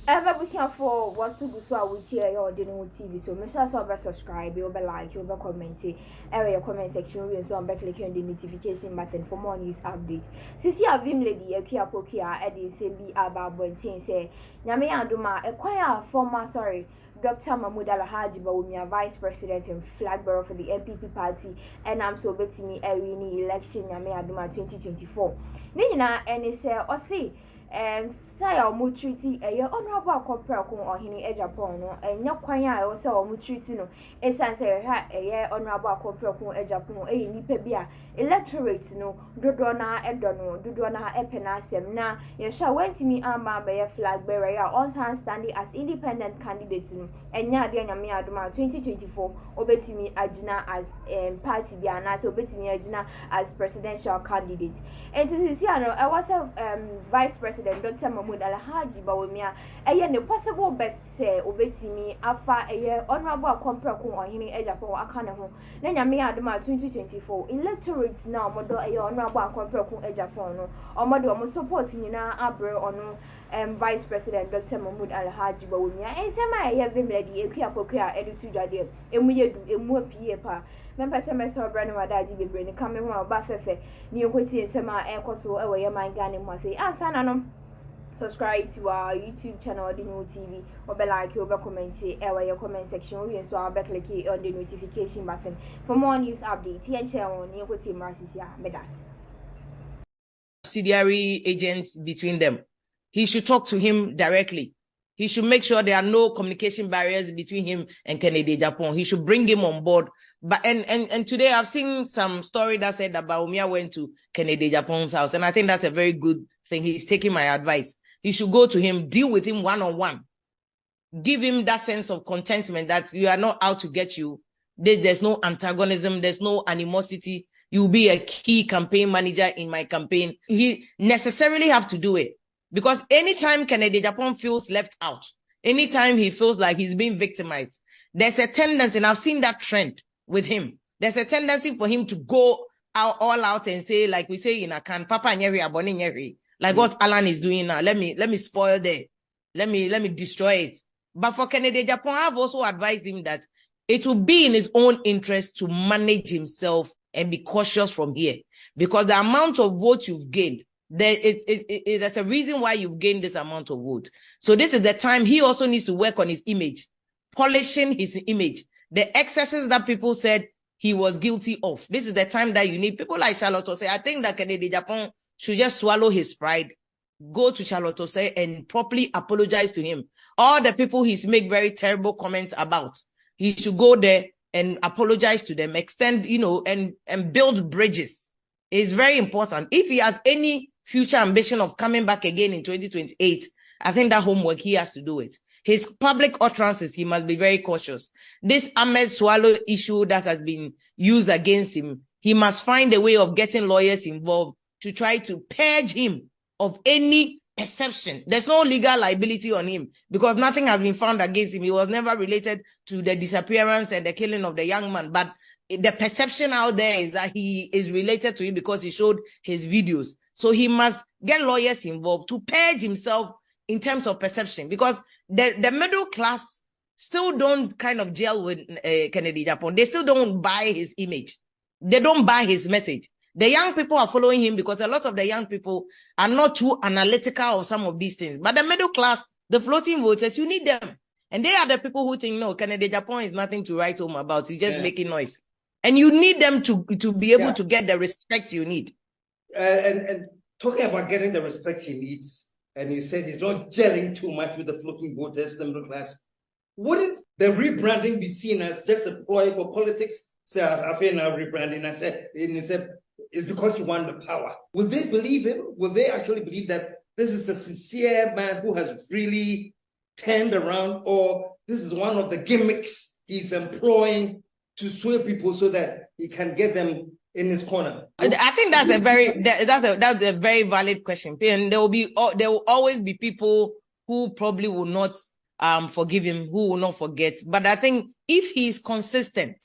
Ever for was to go with here or Odeneho TV. So make sure to subscribe, you like, you comment, your comment section, you so click on the notification button for more news update. Sisi a Vim Lady, a Kyerematen, Eddie say be about Bontin say, Nyame Aduma, a choir former Dr. Mahmoud Alhaji Bawumia, Vice President and flag bearer for the NPP party, and I'm so betting me a election Nyame Aduma 2024. Nina and say, or see. Say omo treaty honorable akopra ko ohene Agyapong no enya kwan a wo say omo treaty no esan say honorable akopra ko Agyapong nipa bi electorate no dodo na epena asem na ye sha wantimi amba be flag bearer ya on standing as independent candidate no enya ade nyame adoma 2024 obetimi agina as party bi ana so obetimi agina as presidential candidate and this is I was vice president Dr. Mahmoud Alhaji Bawumia the possible best say obetimi afa honorable akopra ko ohene Agyapong akane ho na nyame adoma 2024 electorate na omodo honorable akopra ko Agyapong no omodo omo support nyina abre ono vice president Dr. Mahmoud Alhaji Bawumia ensema Vim Lady ekuapokua editu dwade emuyedu emu apie pa member SMS Rebranding wadaji bebre ni kame ho ba fefe ni enkwesi ensema ekoso ewe ye man Ghana mu ase asana no subscribe to our YouTube channel Odeneho TV or like or comment your comment section we so I'll click on the notification button for more news updates here channel ni ko team Marcia Medas subsidiary agents between them. He should talk to him directly. He should make sure there are no communication barriers between him and Kennedy Agyapong. He should bring him on board. But and today I've seen some story that said that Bawumia went to Kennedy Agyapong's house, and I think that's a very good thing. He's taking my advice. He should go to him, deal with him one-on-one. Give him that sense of contentment that you are not out to get you. There's no antagonism. There's no animosity. You'll be a key campaign manager in my campaign. He necessarily have to do it. Because anytime Kennedy Agyapong feels left out, anytime he feels like he's being victimized, there's a tendency, and I've seen that trend with him. There's a tendency for him to go out, all out and say, like we say in Akan, Papa Nyeri, Abone Nyeri. Like what Alan is doing now. Let me spoil that. Let me destroy it. But for Kennedy Agyapong, I've also advised him that it will be in his own interest to manage himself and be cautious from here. Because the amount of votes you've gained, there's a reason why you've gained this amount of vote. So this is the time he also needs to work on his image, polishing his image. The excesses that people said he was guilty of. This is the time that you need people like Charlotte Osei. I think that Kennedy Agyapong should just swallow his pride, go to Charlotte Osei and properly apologize to him. All the people he's made very terrible comments about, he should go there and apologize to them, extend, and build bridges. It's very important. If he has any future ambition of coming back again in 2028, I think that homework, he has to do it. His public utterances, he must be very cautious. This Ahmed Swallow issue that has been used against him, he must find a way of getting lawyers involved to try to purge him of any perception. There's no legal liability on him because nothing has been found against him. He was never related to the disappearance and the killing of the young man. But the perception out there is that he is related to him because he showed his videos. So he must get lawyers involved to purge himself in terms of perception, because the middle class still don't kind of gel with Kennedy Agyapong. They still don't buy his image. They don't buy his message. The young people are following him because a lot of the young people are not too analytical of some of these things. But the middle class, the floating voters, you need them. And they are the people who think, no, Kennedy Agyapong is nothing to write home about. He's just making noise. And you need them to be able to get the respect you need. And talking about getting the respect he needs, and you said he's not gelling too much with the floating voters, the middle class. Wouldn't the rebranding be seen as just a ploy for politics? Say, I feel now rebranding. And he said, it's because you want the power. Would they believe him? Would they actually believe that this is a sincere man who has really turned around, or this is one of the gimmicks he's employing to sway people so that he can get them in his corner? I think that's a very valid question, and there will always be people who probably will not forgive him, who will not forget. But I think if he's consistent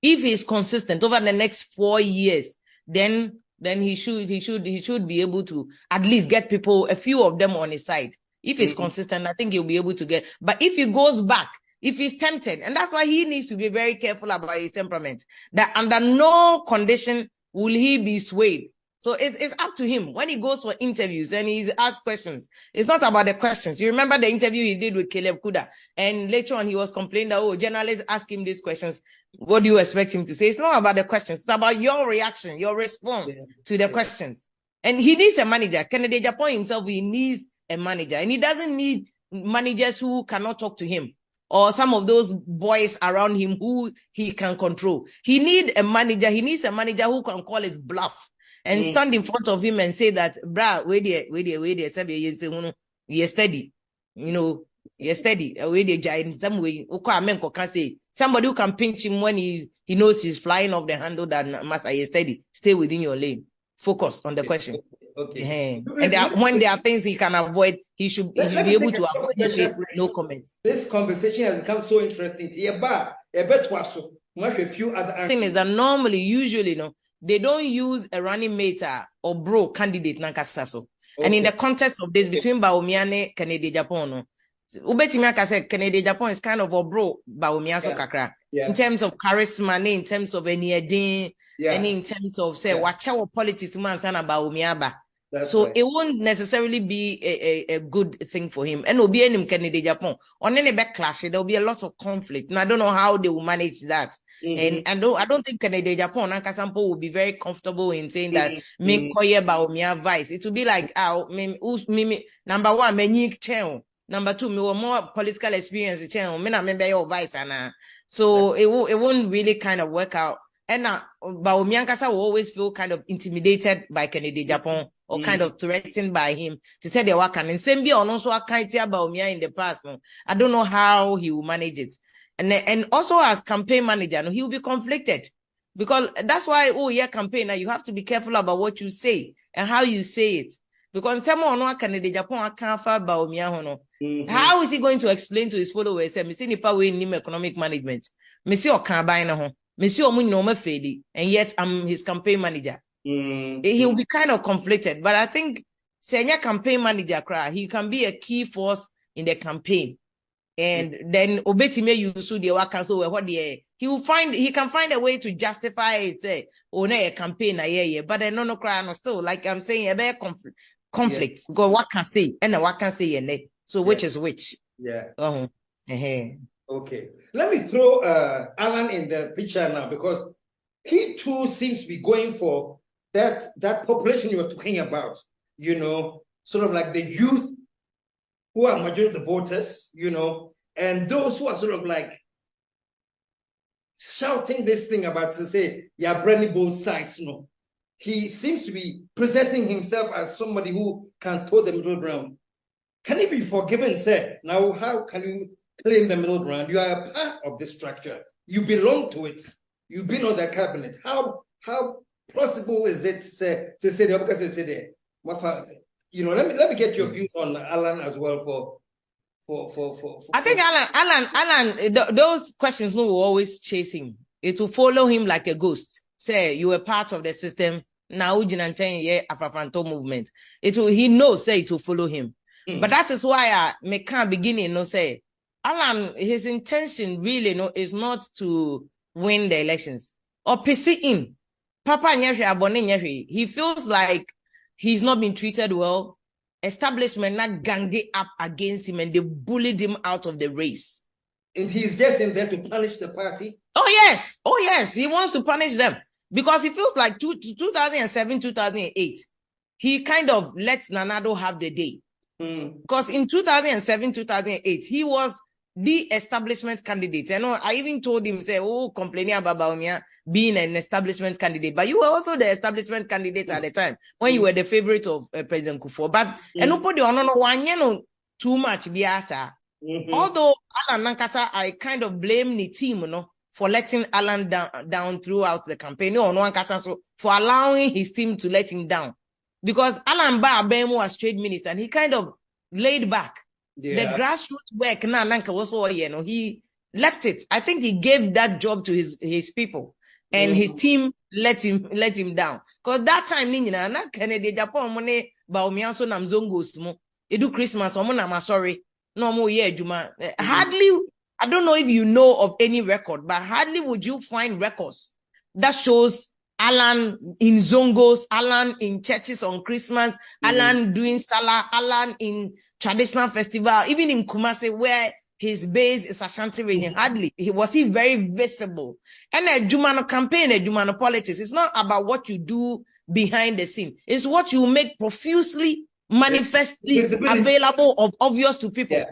over the next 4 years, then he should be able to at least get people, a few of them on his side. If he's consistent, I think he'll be able to get. But if he goes back, if he's tempted, and that's why he needs to be very careful about his temperament, that under no condition will he be swayed. So it's up to him when he goes for interviews and he's asked questions. It's not about the questions. You remember the interview he did with Caleb Kuda, and later on he was complaining that, journalists ask him these questions. What do you expect him to say? It's not about the questions. It's about your reaction, your response to the questions. And he needs a manager. Kennedy Agyapong himself, he needs a manager. And he doesn't need managers who cannot talk to him or some of those boys around him who he can control. He needs a manager. He needs a manager who can call his bluff and stand in front of him and say that, brah, wait there, you're steady. You're steady. In some way, somebody who can pinch him when he knows he's flying off the handle that, master, you're steady. Stay within your lane. Focus on the question. Okay. And when there are things he can avoid, he should be able to avoid it. No comments. This conversation has become so interesting. The thing is that normally, usually, they don't use a running mate or bro candidate. And in the context of this, between Bawumia Kennedy Agyapong, Kennedy Agyapong is kind of a bro Bawumia kakra. In terms of charisma, in terms of any and in terms of say watch our politics man sana Bawumia. So right. It won't necessarily be a good thing for him. And will be any Kennedy Agyapong. On any backlash, there will be a lot of conflict. And I don't know how they will manage that. And I don't think Kennedy Agyapong and Kasampo will be very comfortable in saying that me koye Bawumia vice. It will be like number one, me chen. Number two, me more political experience chen. Me na member your vice and so it won't really kind of work out. And Bawumia Kasa will always feel kind of intimidated by Kennedy Agyapong or kind of threatened by him to say they work. And same be on also a kind of Bawumia in the past. I don't know how he will manage it. And also as campaign manager, he will be conflicted because that's why, campaigner, you have to be careful about what you say and how you say it. Because someone no Kennedy Agyapong can't find Bawumia. How is he going to explain to his followers? Me see nipa we nim economic management. Me see okan ban na ho. Me see omu nyoma fedi, and yet I'm his campaign manager. He will be kind of conflicted, but I think senior campaign manager he can be a key force in the campaign. And then obetime you so the work so what he can find a way to justify it, say a campaign but then no cry no still like I'm saying a bear conflict. Go what can say and what can say so which is which. Okay, let me throw Alan in the picture now because he too seems to be going for that population you were talking about, sort of like the youth who are majority of the voters, and those who are sort of like shouting this thing about to say, branding both sides, He seems to be presenting himself as somebody who can toe the middle ground. Can he be forgiven, sir? Now, how can you claim the middle ground? You are a part of this structure. You belong to it. You've been on the cabinet. How possible is it, sir, to say that? Because let me get your views on Alan as well for I think Alan, those questions will always chase him. It will follow him like a ghost. Say you were part of the system. Now Afrafanto movement. He knows say it will follow him. But that is why I can't begin say Alan, his intention really is not to win the elections or PC in. Papa he feels like he's not been treated well. Establishment not ganged up against him and they bullied him out of the race. And he's just in there to punish the party? Oh yes, he wants to punish them because he feels like 2007, 2008, he kind of let Nanado have the day. Because in 2007, 2008, he was the establishment candidate. I even told him, complaining about Bawumia being an establishment candidate, but you were also the establishment candidate at the time when you were the favorite of President Kufuor. But nobody too much biasa. Although Alan Nankasa, I kind of blame the team, for letting Alan down throughout the campaign, for allowing his team to let him down. Because Alan Ba-Abemu was trade minister and he kind of laid back. The grassroots work, he left it. I think he gave that job to his people and his team let him down. Because that time, Kennedy Agyapong Bawumia so namzongos mo. do Christmas, I'm sorry. No more yeah, Juma. Hardly, I don't know if you know of any record, but hardly would you find records that shows Alan in Zongos, Alan in churches on Christmas, Alan doing Salah, Alan in traditional festival, even in Kumasi where his base is Ashanti region. Hardly was he very visible. And a Jumano campaign, a Jumano politics, it's not about what you do behind the scene. It's what you make profusely, manifestly available of obvious to people.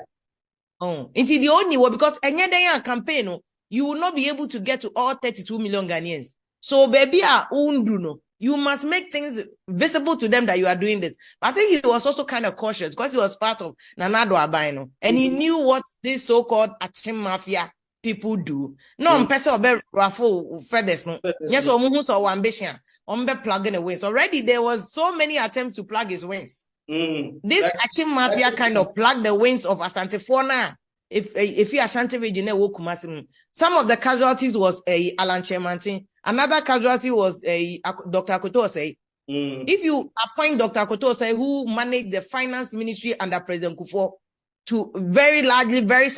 Into the only way, because any day campaign, you will not be able to get to all 32 million Ghanaians. So baby, you must make things visible to them that you are doing this. But I think he was also kind of cautious because he was part of Nanado Abaino, and he knew what this so-called Achim Mafia people do. No, person of raffle feathers. No, yes, or ambition. Plugging the wings. Already there was so many attempts to plug his wings. This Achim Mafia kind of plugged the wings of Asante Fona. If you Ashanti region, some of the casualties was Alan Kyerematen. Another casualty was Dr. Akotose. If you appoint Dr. Akotose, who managed the finance ministry under President Kufuor, to very largely, very